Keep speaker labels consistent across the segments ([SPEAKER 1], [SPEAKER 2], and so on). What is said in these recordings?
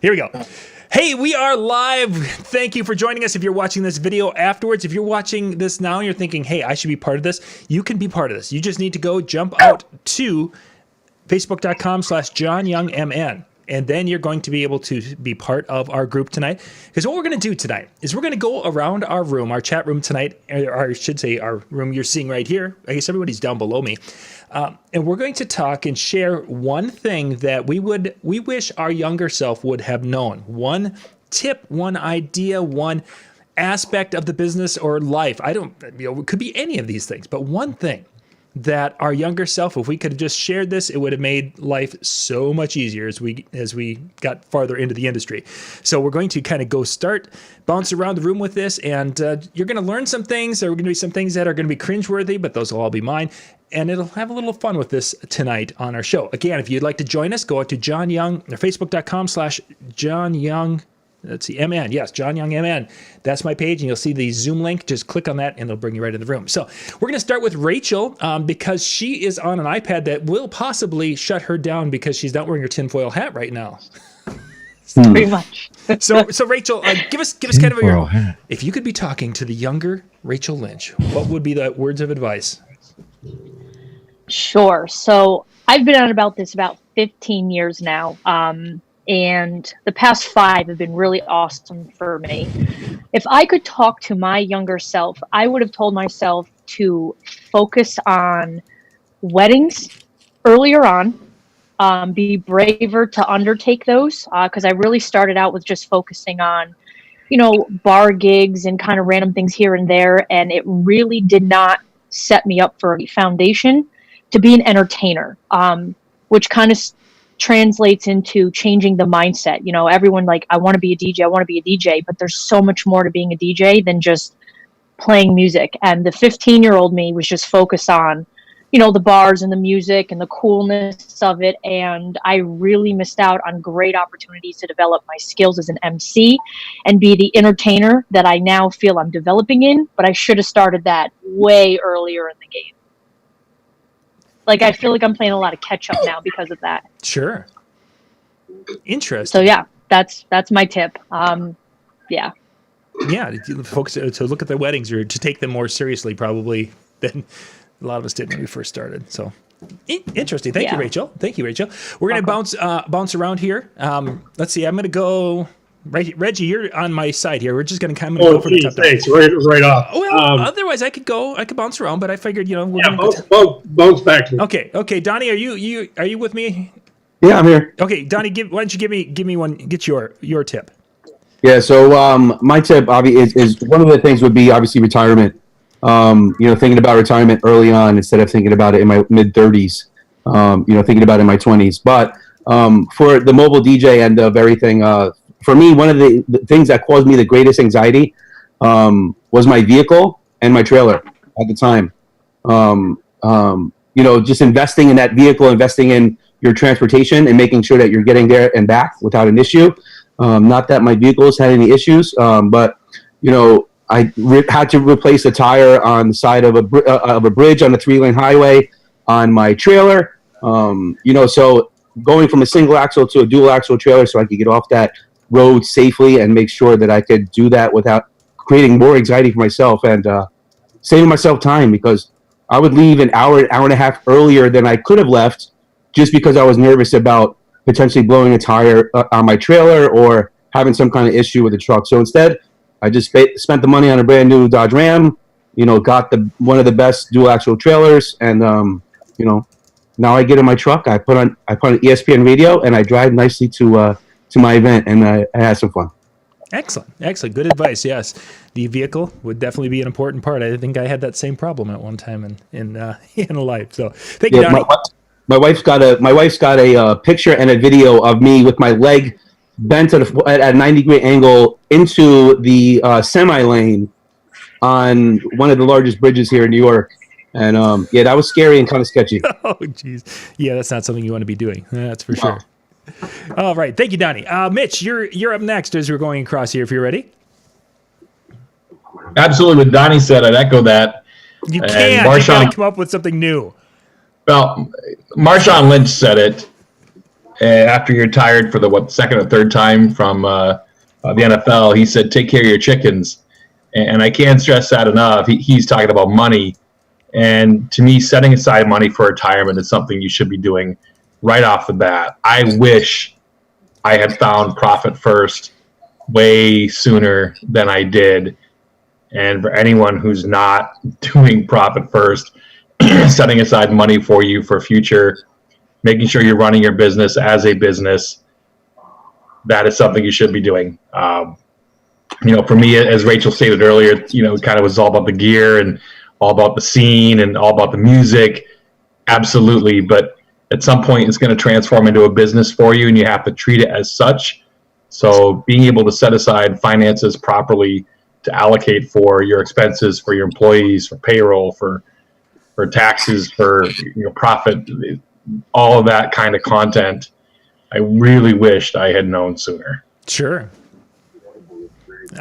[SPEAKER 1] Here we go. Hey, we are live. Thank you for joining us. If you're watching this video afterwards, if you're watching this now and you're thinking, hey, I should be part of this, you can be part of this. You just need to go jump out to facebook.com/JohnYoungMN. And then you're going to be able to be part of our group tonight. Because what we're going to do tonight is we're going to go around our room, our chat room tonight, or I should say our room you're seeing right here. I guess everybody's down below me. And we're going to talk and share one thing that we wish our younger self would have known. One tip, one idea, one aspect of the business or life. It could be any of these things, but one thing that our younger self, if we could have just shared this, it would have made life so much easier as we got farther into the industry. So we're going to kind of bounce around the room with this, and you're going to learn some things. There are going to be some things that are going to be cringeworthy, but those will all be mine. And it'll have a little fun with this tonight on our show. Again, if you'd like to join us, go out to John Young, or facebook.com/John Young. Let's see, MN. Yes, John Young MN. That's my page, and you'll see the Zoom link. Just click on that, and it'll bring you right in the room. So we're going to start with Rachel because she is on an iPad that will possibly shut her down because she's not wearing her tinfoil hat right now.
[SPEAKER 2] Pretty much.
[SPEAKER 1] So Rachel, give us kind of if you could be talking to the younger Rachel Lynch, what would be the words of advice?
[SPEAKER 2] Sure. So I've been on about 15 years now. And the past 5 have been really awesome for me. If I could talk to my younger self, I would have told myself to focus on weddings earlier on, be braver to undertake those, because I really started out with just focusing on, bar gigs and kind of random things here and there, and it really did not set me up for a foundation to be an entertainer, which kind of translates into changing the mindset. Everyone I want to be a DJ, but there's so much more to being a DJ than just playing music. And the 15-year-old me was just focused on, the bars and the music and the coolness of it. And I really missed out on great opportunities to develop my skills as an MC and be the entertainer that I now feel I'm developing in, but I should have started that way earlier in the game. I feel like I'm playing a lot of catch up now because of that.
[SPEAKER 1] Sure. Interesting.
[SPEAKER 2] So yeah, that's my tip. Yeah.
[SPEAKER 1] Yeah, folks, to look at the weddings or to take them more seriously probably than a lot of us did when we first started. So interesting. Thank you, Rachel. We're going to bounce around here. Let's see. I'm going to go. Reggie, you're on my side here. We're just going to kind of go for the top.
[SPEAKER 3] Thanks. Right off.
[SPEAKER 1] Well, otherwise I could bounce around, but I figured,
[SPEAKER 3] bounce back to me.
[SPEAKER 1] Okay. Donnie, are you with me?
[SPEAKER 4] Yeah, I'm here.
[SPEAKER 1] Okay, Donnie, why don't you give me one? Get your tip.
[SPEAKER 4] Yeah. So my tip, Bobby, is one of the things would be obviously retirement. Thinking about retirement early on instead of thinking about it in my mid 30s. Thinking about it in my 20s. But for the mobile DJ end of everything. For me, one of the things that caused me the greatest anxiety was my vehicle and my trailer at the time. Just investing in that vehicle, investing in your transportation and making sure that you're getting there and back without an issue. Not that my vehicles had any issues, but, I had to replace a tire on the side of a bridge on a 3-lane highway on my trailer. So going from a single axle to a dual axle trailer so I could get off that road safely and make sure that I could do that without creating more anxiety for myself and saving myself time, because I would leave an hour and a half earlier than I could have left just because I was nervous about potentially blowing a tire on my trailer or having some kind of issue with the truck. So instead, I just spent the money on a brand new Dodge Ram, got one of the best dual axle trailers, and now I get in my truck, I put on ESPN radio, and I drive nicely to my event, and I had some fun.
[SPEAKER 1] Excellent. Good advice. Yes, the vehicle would definitely be an important part. I think I had that same problem at one time in life. So thank you, Donnie.
[SPEAKER 4] My wife's got a picture and a video of me with my leg bent at a 90-degree angle into the semi lane on one of the largest bridges here in New York. And that was scary and kind of sketchy.
[SPEAKER 1] Oh, geez. Yeah, that's not something you want to be doing. That's for sure. All right. Thank you, Donnie. Mitch, you're up next as we're going across here, if you're ready.
[SPEAKER 3] Absolutely. What Donnie said, I'd echo that.
[SPEAKER 1] You can't. You got to come up with something new.
[SPEAKER 3] Well, Marshawn Lynch said it. after he retired for the second or third time from the NFL, he said, "Take care of your chickens." And I can't stress that enough. He's talking about money. And to me, setting aside money for retirement is something you should be doing right off the bat. I wish I had found Profit First way sooner than I did. And for anyone who's not doing Profit First, setting aside money for you for future, making sure you're running your business as a business, that is something you should be doing. For me, as Rachel stated earlier, it kind of was all about the gear and all about the scene and all about the music. Absolutely. But at some point, it's going to transform into a business for you, and you have to treat it as such. So being able to set aside finances properly to allocate for your expenses, for your employees, for payroll, for taxes, for profit, all of that kind of content, I really wished I had known sooner.
[SPEAKER 1] Sure.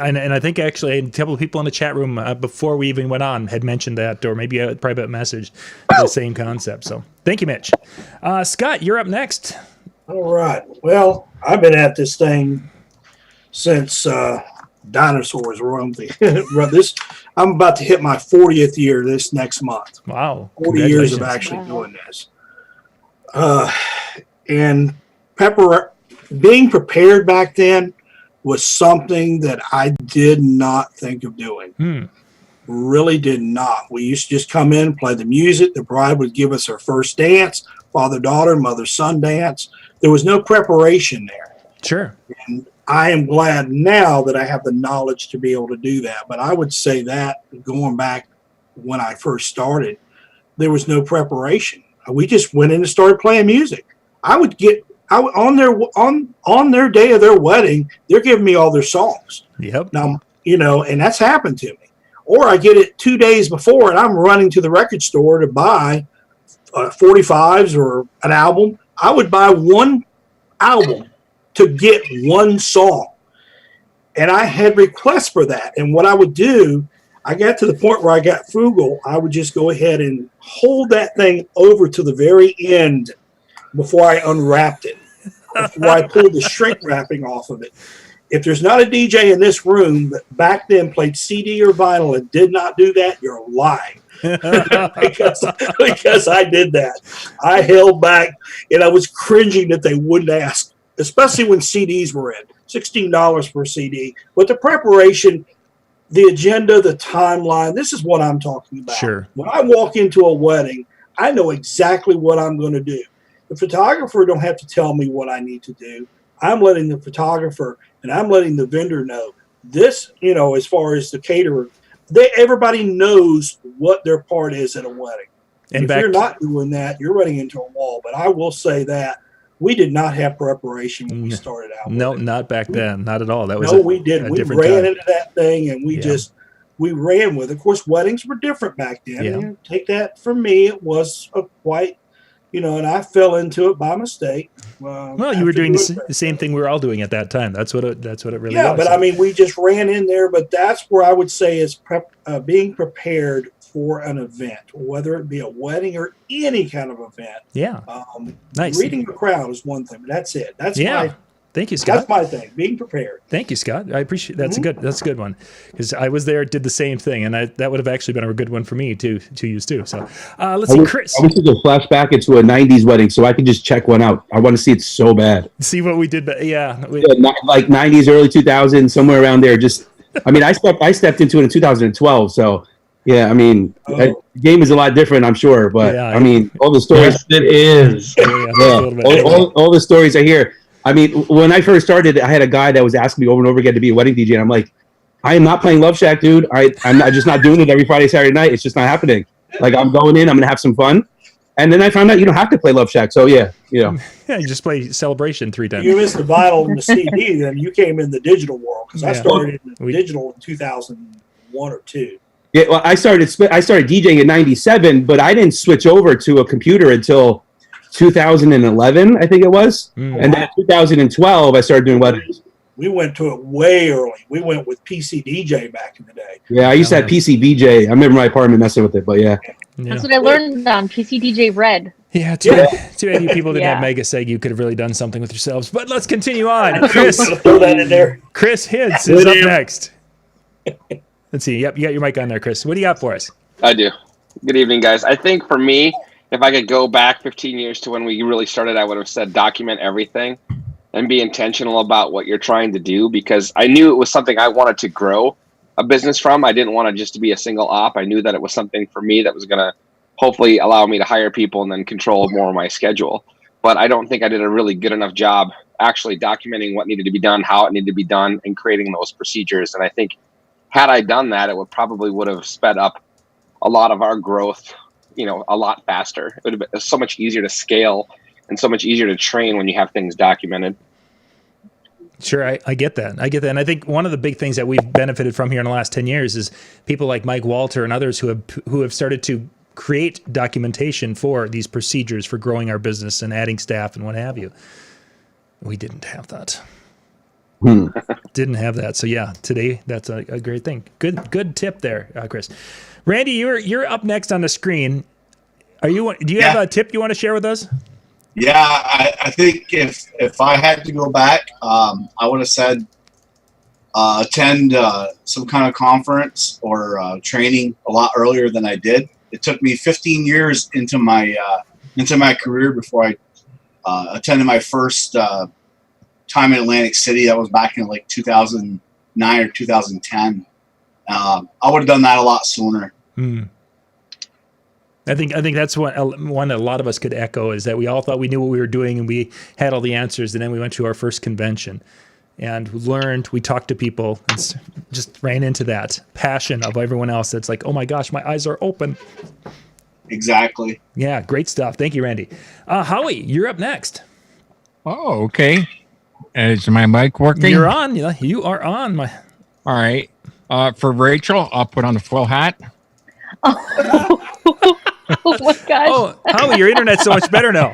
[SPEAKER 1] And I think actually a couple of people in the chat room before we even went on had mentioned that, or maybe a private message, the same concept. So thank you, Mitch. Scott, you're up next.
[SPEAKER 5] All right. Well, I've been at this thing since dinosaurs roamed the I'm about to hit my 40th year this next month.
[SPEAKER 1] Wow.
[SPEAKER 5] 40 years of actually doing this. And being prepared back then was something that I did not think of doing. Really did not. We used to just come in, play the music. The bride would give us her first dance, father-daughter, mother-son dance. There was no preparation there.
[SPEAKER 1] Sure.
[SPEAKER 5] And I am glad now that I have the knowledge to be able to do that. But I would say that going back when I first started, there was no preparation. We just went in and started playing music. On their day of their wedding, they're giving me all their songs.
[SPEAKER 1] Yep.
[SPEAKER 5] Now, and that's happened to me. Or I get it 2 days before and I'm running to the record store to buy 45s or an album. I would buy one album to get one song. And I had requests for that. And what I would do, I got to the point where I got frugal. I would just go ahead and hold that thing over to the very end before I unwrapped it, before I pulled the shrink wrapping off of it. If there's not a DJ in this room that back then played CD or vinyl and did not do that, you're lying. because I did that. I held back, and I was cringing that they wouldn't ask, especially when CDs were in. $16 per CD. But the preparation, the agenda, the timeline, this is what I'm talking about.
[SPEAKER 1] Sure.
[SPEAKER 5] When I walk into a wedding, I know exactly what I'm going to do. The photographer don't have to tell me what I need to do. I'm letting the photographer and I'm letting the vendor know this, as far as the caterer, everybody knows what their part is at a wedding. And if you're not doing that, you're running into a wall. But I will say that we did not have preparation when we started out.
[SPEAKER 1] No, not back then. Not at all. That was
[SPEAKER 5] we didn't. We ran into that thing and we ran with it. Of course, weddings were different back then.
[SPEAKER 1] Yeah.
[SPEAKER 5] Take that from me. It was quite, and I fell into it by mistake.
[SPEAKER 1] Well, you were doing the same thing we were all doing at that time. That's what it really was.
[SPEAKER 5] Yeah, but I mean, we just ran in there. But that's where I would say is being prepared for an event, whether it be a wedding or any kind of event.
[SPEAKER 1] Yeah.
[SPEAKER 5] Nice. Reading the crowd is one thing, but that's it.
[SPEAKER 1] Thank you, Scott.
[SPEAKER 5] That's my thing. Being prepared.
[SPEAKER 1] Thank you, Scott. I appreciate that's a good one, because I was there, did the same thing, and that would have actually been a good one for me to use too. So let's see, Chris.
[SPEAKER 4] I wish we could flash back into a '90s wedding so I could just check one out. I want to see it so bad.
[SPEAKER 1] See what we did, but
[SPEAKER 4] like '90s, early 2000s, somewhere around there. Just, I mean, I stepped into it in 2012, so. Yeah, I mean, the game is a lot different, I'm sure, but I mean, all the stories.
[SPEAKER 3] Yes, it is.
[SPEAKER 4] All the stories I hear. I mean, when I first started, I had a guy that was asking me over and over again to be a wedding DJ, and I'm like, I am not playing Love Shack, dude. I'm just not doing it every Friday, Saturday night. It's just not happening. Like, I'm going in, I'm going to have some fun. And then I found out you don't have to play Love Shack. So, yeah,
[SPEAKER 1] you just play Celebration 3 times.
[SPEAKER 5] You missed the vinyl and the CD, then you came in the digital world, because I started in digital in 2001 or 2.
[SPEAKER 4] Yeah, well, I started DJing in '97, but I didn't switch over to a computer until 2011, I think it was. And then in 2012, I started doing weddings.
[SPEAKER 5] We went to it way early. We went with PC DJ back in the day.
[SPEAKER 4] Yeah, I used to have PC BJ. I remember my apartment messing with it, but yeah.
[SPEAKER 2] That's what I learned on PC DJ Red.
[SPEAKER 1] Yeah, too bad you people didn't have Mega Seg. You could have really done something with yourselves. But let's continue on. Chris,
[SPEAKER 5] Throw that in there.
[SPEAKER 1] Chris Hintz is up next. Let's see. Yep, you got your mic on there, Chris. What do you got for us?
[SPEAKER 6] I do. Good evening, guys. I think for me, if I could go back 15 years to when we really started, I would have said document everything and be intentional about what you're trying to do, because I knew it was something I wanted to grow a business from. I didn't want it just to be a single op. I knew that it was something for me that was going to hopefully allow me to hire people and then control more of my schedule. But I don't think I did a really good enough job actually documenting what needed to be done, how it needed to be done, and creating those procedures. And I think had I done that, it would have sped up a lot of our growth, a lot faster. It would have been so much easier to scale and so much easier to train when you have things documented.
[SPEAKER 1] Sure, I get that. And I think one of the big things that we've benefited from here in the last 10 years is people like Mike Walter and others who have started to create documentation for these procedures for growing our business and adding staff and what have you. We didn't have that. Didn't have that. So yeah, today that's a great thing. Good tip there, Chris. Randy, you're up next on the screen. Do you have a tip you want to share with us?
[SPEAKER 7] Yeah, I think if I had to go back, I would have said attend some kind of conference or training a lot earlier than I did. It took me 15 years into my career before I attended my first time in Atlantic City. That was back in like 2009 or 2010. I would have done that a lot sooner.
[SPEAKER 1] I think that's one that a lot of us could echo, is that we all thought we knew what we were doing and we had all the answers, and then we went to our first convention and learned. We talked to people and just ran into that passion of everyone else. That's like, oh my gosh, my eyes are open.
[SPEAKER 7] Exactly.
[SPEAKER 1] Yeah, great stuff. Thank you, Randy. Howie, you're up next.
[SPEAKER 8] Oh, okay. Is my mic working?
[SPEAKER 1] You're on. You are on.
[SPEAKER 8] All right. For Rachel, I'll put on the full hat.
[SPEAKER 2] Oh my gosh.
[SPEAKER 1] Oh, Howie, your internet's so much better now.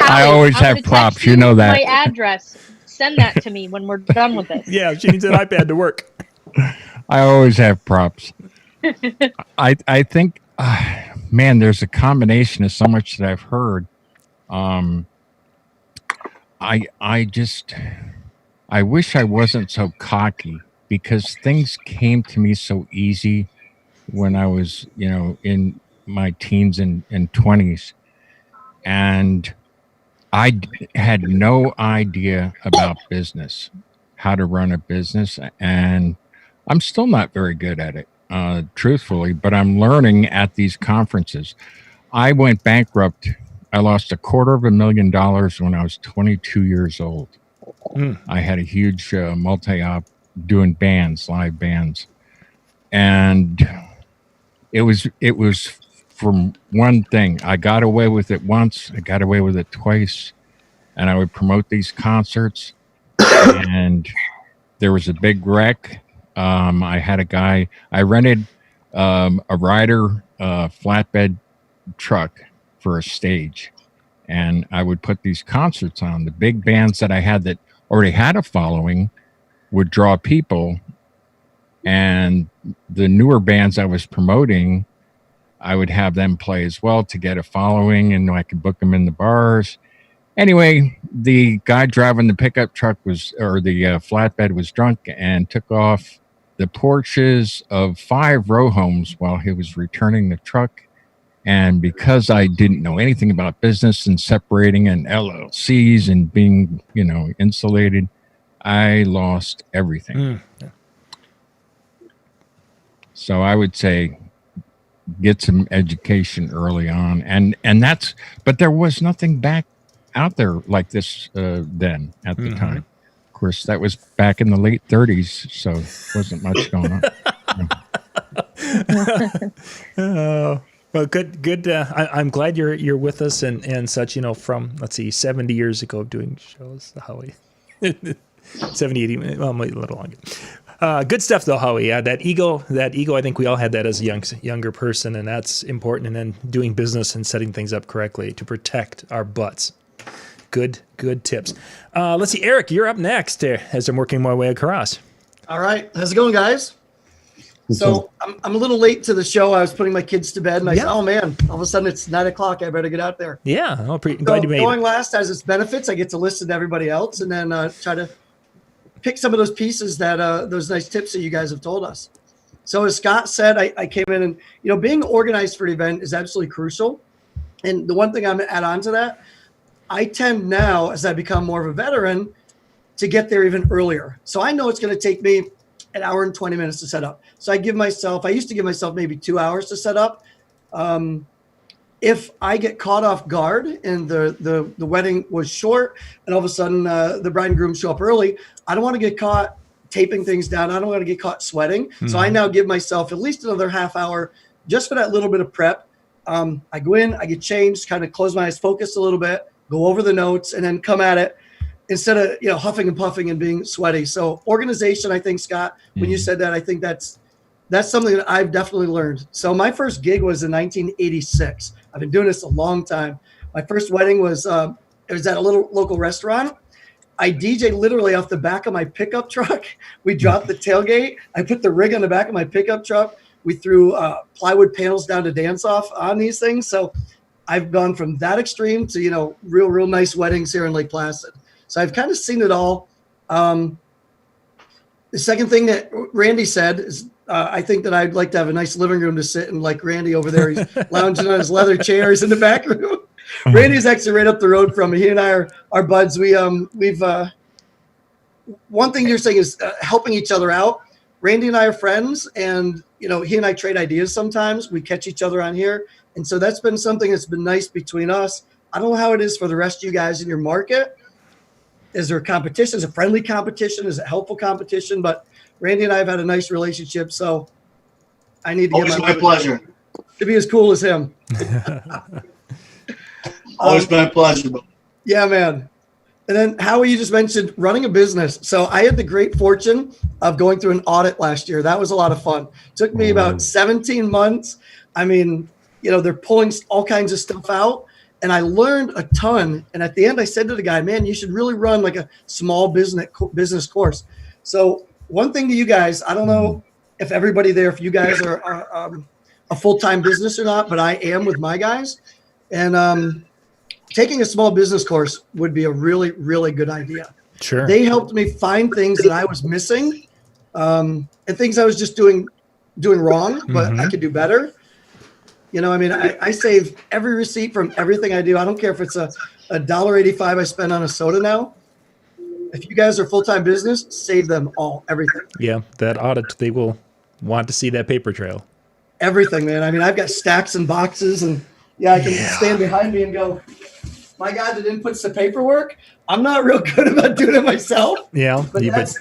[SPEAKER 8] I always have props. You know that.
[SPEAKER 2] My address. Send that to me when we're done with this.
[SPEAKER 1] Yeah, she needs an iPad to work.
[SPEAKER 8] I always have props. I think, man, there's a combination of so much that I've heard. I wish I wasn't so cocky, because things came to me so easy when I was, in my teens and 20s. And I had no idea about business, how to run a business. And I'm still not very good at it, truthfully, but I'm learning at these conferences. I went bankrupt. I lost $250,000 when I was 22 years old. I had a huge multi-op doing bands, live bands. And it was from one thing. I got away with it once, I got away with it twice, and I would promote these concerts, and there was a big wreck. I had a guy, I rented a rider flatbed truck for a stage, and I would put these concerts on. The big bands that I had that already had a following would draw people, and the newer bands I was promoting, I would have them play as well to get a following, and I could book them in the bars. Anyway, the guy driving the pickup truck the flatbed was drunk and took off the porches of 5 row homes while he was returning the truck. And because I didn't know anything about business and separating and LLCs and being, insulated, I lost everything. So I would say get some education early on. And but there was nothing back out there like this then at the time. Of course, that was back in the late 30s, so wasn't much going on.
[SPEAKER 1] Well, good. I'm glad you're with us and such. From 70 years ago of doing shows, Howie. 70, 80, well, maybe a little longer. Good stuff though, Howie. That ego. I think we all had that as a younger person, and that's important. And then doing business and setting things up correctly to protect our butts. Good tips. Let's see, Eric, you're up next as I'm working my way across.
[SPEAKER 9] All right, how's it going, guys? So I'm a little late to the show. I was putting my kids to bed, and I said, "Oh man!" All of a sudden, it's 9 o'clock. I better get out there.
[SPEAKER 1] Yeah, glad you made
[SPEAKER 9] going
[SPEAKER 1] it.
[SPEAKER 9] last has its benefits. I get to listen to everybody else, and then try to pick some of those pieces that those nice tips that you guys have told us. So as Scott said, I came in, and being organized for an event is absolutely crucial. And the one thing I'm going to add on to that, I tend now, as I become more of a veteran, to get there even earlier. So I know it's going to take me an hour and 20 minutes to set up. So I used to give myself maybe 2 hours to set up. If I get caught off guard and the wedding was short and all of a sudden the bride and groom show up early, I don't want to get caught taping things down. I don't want to get caught sweating. Mm-hmm. So I now give myself at least another half hour just for that little bit of prep. I go in, I get changed, kind of close my eyes, focus a little bit, go over the notes, and then come at it instead of huffing and puffing and being sweaty. So organization, I think, Scott, when you said that, I think that's something that I've definitely learned. So my first gig was in 1986. I've been doing this a long time. My first wedding was it was at a little local restaurant. I DJ'd literally off the back of my pickup truck. We dropped the tailgate. I put the rig on the back of my pickup truck. We threw plywood panels down to dance off on these things. So I've gone from that extreme to real nice weddings here in Lake Placid. So I've kind of seen it all. The second thing that Randy said is I think that I'd like to have a nice living room to sit in, like Randy over there. He's lounging on his leather chairs in the back room. Randy's actually right up the road from me. He and I are buds. We've one thing you're saying is helping each other out. Randy and I are friends, and he and I trade ideas sometimes. We catch each other on here, and so that's been something that's been nice between us. I don't know how it is for the rest of you guys in your market. Is there a competition? Is it a friendly competition? Is it helpful competition? But Randy and I have had a nice relationship, so I need to
[SPEAKER 7] always my pleasure
[SPEAKER 9] to be as cool as him.
[SPEAKER 7] Always my pleasure.
[SPEAKER 9] Yeah, man. And then Howie, you just mentioned running a business. So I had the great fortune of going through an audit last year. That was a lot of fun. Took me about 17 months. I mean, they're pulling all kinds of stuff out. And I learned a ton. And at the end, I said to the guy, man, you should really run like a small business course. So one thing to you guys, I don't know if everybody there, if you guys are a full-time business or not, but I am with my guys. And taking a small business course would be a really, really good idea.
[SPEAKER 1] Sure.
[SPEAKER 9] They helped me find things that I was missing and things I was just doing wrong, but I could do better. I save every receipt from everything I do. I don't care if it's a $1.85 I spend on a soda now. If you guys are full-time business, save them all, everything.
[SPEAKER 1] Yeah, that audit, they will want to see that paper trail.
[SPEAKER 9] Everything, man. I mean, I've got stacks and boxes, and I can stand behind me and go, my God, that inputs the paperwork. I'm not real good about doing it myself.
[SPEAKER 1] Yeah.
[SPEAKER 9] But that's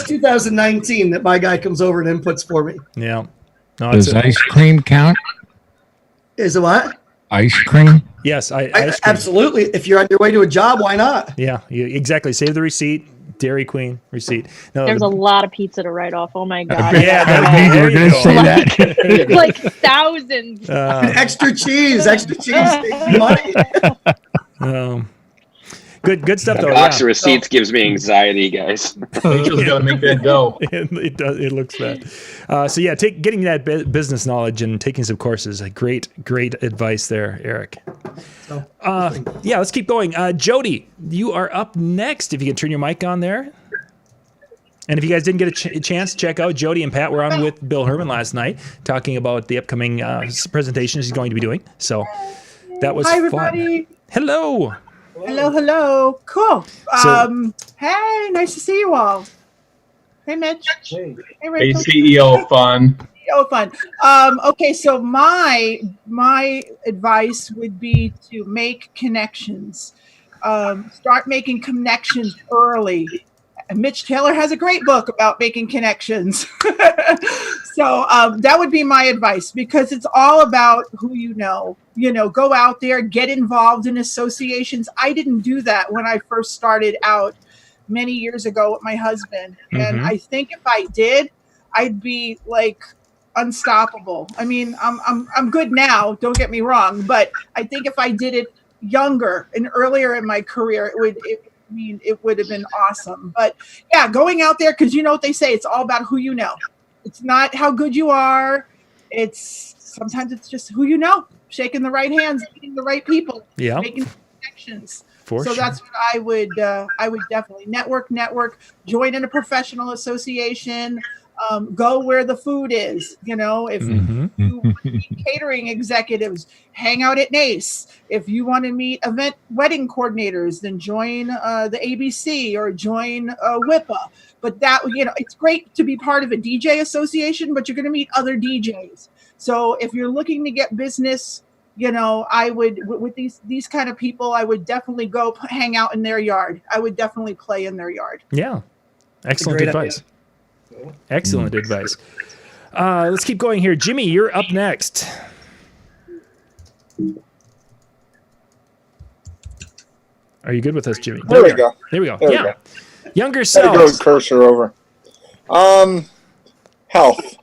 [SPEAKER 9] 2019 that my guy comes over and inputs for me.
[SPEAKER 1] Yeah. No,
[SPEAKER 8] does ice cream count?
[SPEAKER 9] Is it what?
[SPEAKER 8] Ice cream?
[SPEAKER 1] Yes, ice cream.
[SPEAKER 9] Absolutely. If you're on your way to a job, why not?
[SPEAKER 1] Yeah, exactly. Save the receipt. Dairy Queen receipt. No,
[SPEAKER 2] there's a lot of pizza to write off. Oh my God.
[SPEAKER 1] Yeah,
[SPEAKER 8] you were going to say that.
[SPEAKER 2] Like thousands.
[SPEAKER 9] Extra cheese. Money.
[SPEAKER 1] Good stuff though.
[SPEAKER 6] Box of receipts gives me anxiety, guys.
[SPEAKER 3] Rachel's got to make that go.
[SPEAKER 1] It does. It looks bad. So yeah, getting that business knowledge and taking some courses. Great advice there, Eric. Yeah, let's keep going. Jody, you are up next. If you can turn your mic on there. And if you guys didn't get a chance, check out Jody and Pat. We're on with Bill Herman last night, talking about the upcoming presentations he's going to be doing. So that was
[SPEAKER 10] Hi, everybody.
[SPEAKER 1] Fun. Hello.
[SPEAKER 10] Hello. Cool. Hey, nice to see you all. Hey, Mitch. Hey, Rachel.
[SPEAKER 3] CEO fun.
[SPEAKER 10] CEO fun. Okay, so my advice would be to make connections. Start making connections early. And Mitch Taylor has a great book about making connections. So that would be my advice, because it's all about who you know. Go out there, get involved in associations. I didn't do that when I first started out many years ago with my husband. And I think if I did, I'd be like unstoppable. I mean, I'm good now, don't get me wrong, but I think if I did it younger and earlier in my career, it would have been awesome. But yeah, going out there, because you know what they say, it's all about who you know. It's not how good you are. Sometimes it's just who you know, shaking the right hands, meeting the right people, making connections. That's what I would definitely network, join in a professional association, go where the food is. You know, if you want to meet catering executives, hang out at NACE. If you want to meet wedding coordinators, then join the ABC or join WIPA. But it's great to be part of a DJ association, but you're going to meet other DJs. So if you're looking to get business, I would, with these kind of people, I would definitely go hang out in their yard. I would definitely play in their yard.
[SPEAKER 1] Yeah. Excellent advice. Excellent advice. Let's keep going here. Jimmy, you're up next. Are you good with us, Jimmy?
[SPEAKER 11] There we go.
[SPEAKER 1] There we go.
[SPEAKER 11] There we
[SPEAKER 1] yeah.
[SPEAKER 11] go.
[SPEAKER 1] Younger
[SPEAKER 11] Gotta
[SPEAKER 1] self.
[SPEAKER 11] go cursor over. Health.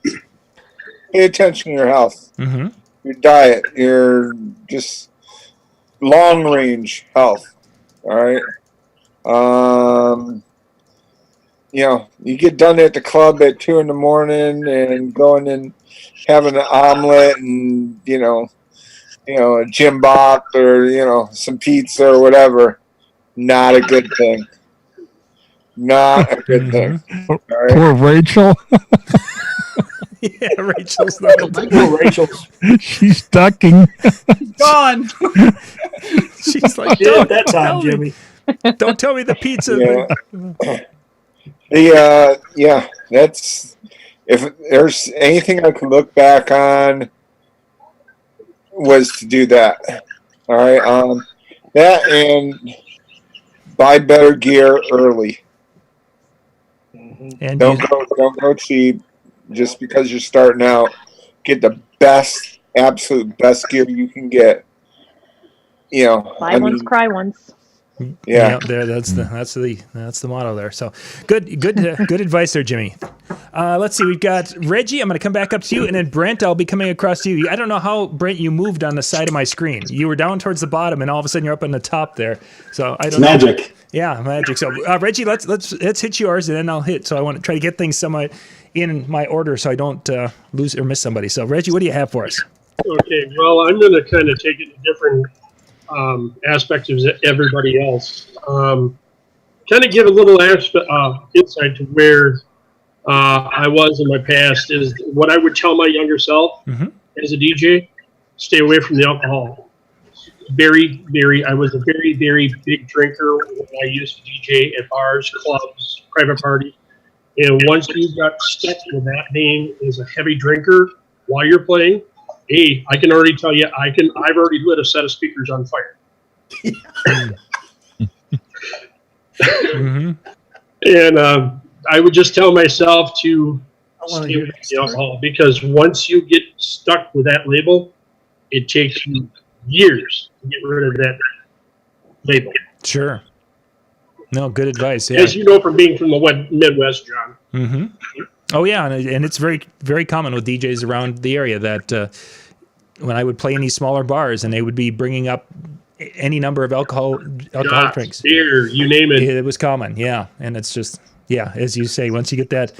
[SPEAKER 11] Pay attention to your health.
[SPEAKER 1] Mm-hmm.
[SPEAKER 11] Your diet. Your just long range health. All right. You get done at the club at 2 a.m. and going and having an omelet and a gym bop or some pizza or whatever. Not a good thing. Not a good thing. All right?
[SPEAKER 8] Poor Rachel.
[SPEAKER 1] Yeah, Rachel's not.
[SPEAKER 5] Rachel.
[SPEAKER 8] She's ducking.
[SPEAKER 10] She's gone.
[SPEAKER 1] She's like,
[SPEAKER 5] Did that time, Jimmy.
[SPEAKER 1] Don't tell me the pizza.
[SPEAKER 11] Yeah. That's, if there's anything I can look back on, was to do that. All right. That and buy better gear early.
[SPEAKER 1] And
[SPEAKER 11] don't go cheap just because you're starting out. Get the absolute best gear you can get.
[SPEAKER 2] Buy once, cry once.
[SPEAKER 11] Yeah.
[SPEAKER 1] There. That's the motto there. So good advice there, Jimmy. Let's see. We've got Reggie. I'm going to come back up to you, and then Brent. I'll be coming across to you. I don't know how, Brent, you moved on the side of my screen. You were down towards the bottom, and all of a sudden you're up on the top there. So I don't know.
[SPEAKER 12] Magic.
[SPEAKER 1] Yeah, magic. So Reggie, let's hit yours, and then I'll hit. So I want to try to get things somewhat in my order, so I don't lose or miss somebody. So Reggie, what do you have for us?
[SPEAKER 13] Okay. Well, I'm going to kind of take it in different aspects of everybody else. Kind of give a little insight to where I was in my past is what I would tell my younger self as a DJ: stay away from the alcohol. I was a very, very big drinker when I used to DJ at bars, clubs, private parties. And once you got stuck with that name as a heavy drinker while you're playing, I can already tell you, I've already lit a set of speakers on fire. And I would just tell myself to stay away from the alcohol, because once you get stuck with that label, it takes you years to get rid of that label.
[SPEAKER 1] Sure. No, good advice. Yeah.
[SPEAKER 13] As you know from being from the Midwest, John.
[SPEAKER 1] Mm-hmm. Oh, yeah, and it's very, very common with DJs around the area that when I would play in these smaller bars and they would be bringing up any number of alcoholic drinks.
[SPEAKER 13] Beer, you name it.
[SPEAKER 1] It was common, yeah. And it's just, as you say, once you get that,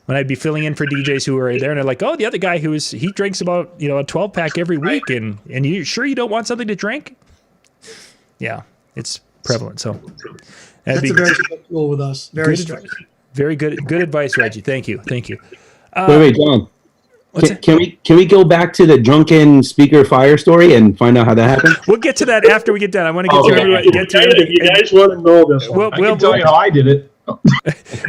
[SPEAKER 1] when I'd be filling in for DJs who were there and they're like, oh, the other guy he drinks about, a 12-pack every week, and you sure you don't want something to drink? Yeah, it's prevalent. So
[SPEAKER 9] that's a very strict rule with us. Very strict.
[SPEAKER 1] Very good advice, Reggie. Thank you.
[SPEAKER 4] Wait, John. Can we go back to the drunken speaker fire story and find out how that happened?
[SPEAKER 1] We'll get to that after we get done. I want to get to everybody.
[SPEAKER 13] If you guys want to know this one,
[SPEAKER 3] I can tell you how I did it.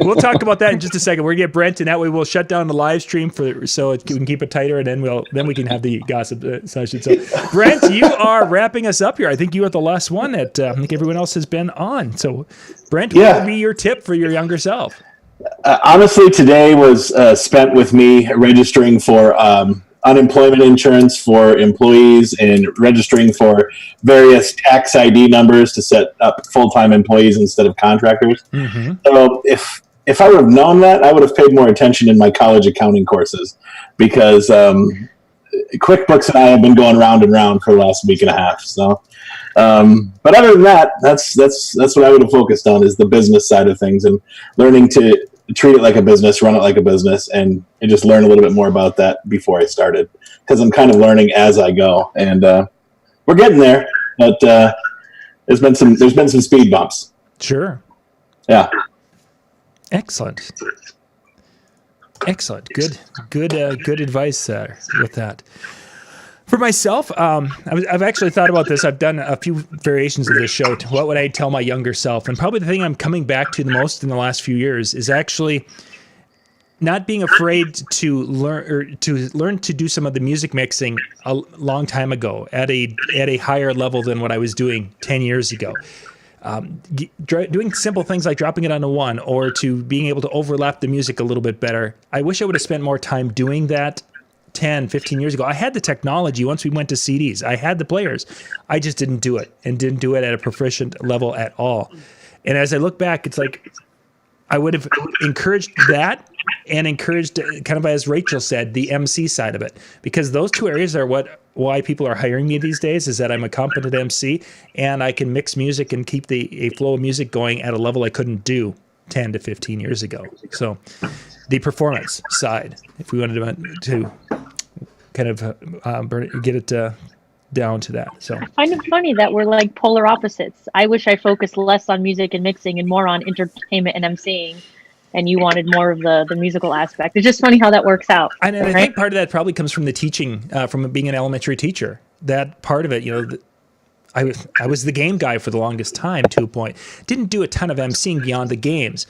[SPEAKER 1] We'll talk about that in just a second. We're gonna get Brent, and that way we'll shut down the live stream so we can keep it tighter, and then we can have the gossip session. So, Brent, you are wrapping us up here. I think you are the last one that I think everyone else has been on. So, Brent, what would be your tip for your younger self?
[SPEAKER 12] Honestly, today was spent with me registering for unemployment insurance for employees and registering for various tax ID numbers to set up full-time employees instead of contractors. Mm-hmm. So if I would have known that, I would have paid more attention in my college accounting courses, because QuickBooks and I have been going round and round for the last week and a half. So, but other than that, that's what I would have focused on, is the business side of things and learning to treat it like a business, run it like a business, and just learn a little bit more about that before I started, because I'm kind of learning as I go, and we're getting there. But there's been some speed bumps.
[SPEAKER 1] Sure.
[SPEAKER 12] Yeah.
[SPEAKER 1] Excellent. Good advice with that. For myself, I've actually thought about this. I've done a few variations of this show. What would I tell my younger self? And probably the thing I'm coming back to the most in the last few years is actually not being afraid to learn to do some of the music mixing a long time ago at a higher level than what I was doing 10 years ago. Doing simple things like dropping it on a one, or to being able to overlap the music a little bit better. I wish I would have spent more time doing that 10, 15 years ago. I had the technology once we went to CDs. I had the players. I just didn't do it, and didn't do it at a proficient level at all. And as I look back, it's like I would have encouraged that, and encouraged, kind of as Rachel said, the MC side of it, because those two areas are why people are hiring me these days, is that I'm a competent MC and I can mix music and keep a flow of music going at a level I couldn't do 10 to 15 years ago. So the performance side, if we wanted to kind of get it down to that. So
[SPEAKER 2] I find it funny that we're like polar opposites. I wish I focused less on music and mixing and more on entertainment and emceeing, and you wanted more of the musical aspect. It's just funny how that works out.
[SPEAKER 1] And I think part of that probably comes from the teaching, from being an elementary teacher. That part of it, I was the game guy for the longest time, to a point. Didn't do a ton of emceeing beyond the games.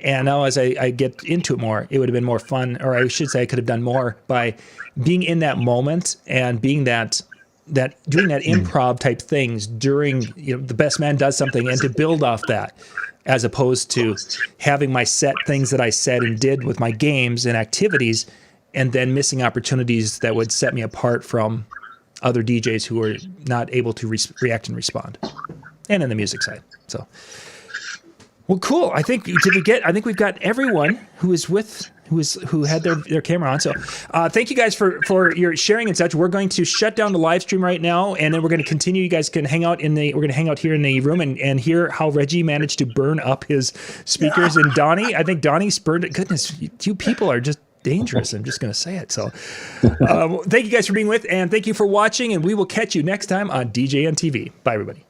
[SPEAKER 1] And now as I get into it more, it would have been more fun, or I should say I could have done more by being in that moment and being doing that improv type things during, the best man does something, and to build off that, as opposed to having my set things that I said and did with my games and activities, and then missing opportunities that would set me apart from other DJs who are not able to react and respond, and in the music side. So, well, cool. I think we've got everyone who had their camera on. So thank you guys for your sharing and such. We're going to shut down the live stream right now, and then we're going to continue. You guys can hang out we're going to hang out here in the room and hear how Reggie managed to burn up his speakers. And Donnie, I think Donnie's burned it. Goodness, you people are just dangerous. I'm just going to say it. So thank you guys for being with, and thank you for watching, and we will catch you next time on DJNTV. Bye, everybody.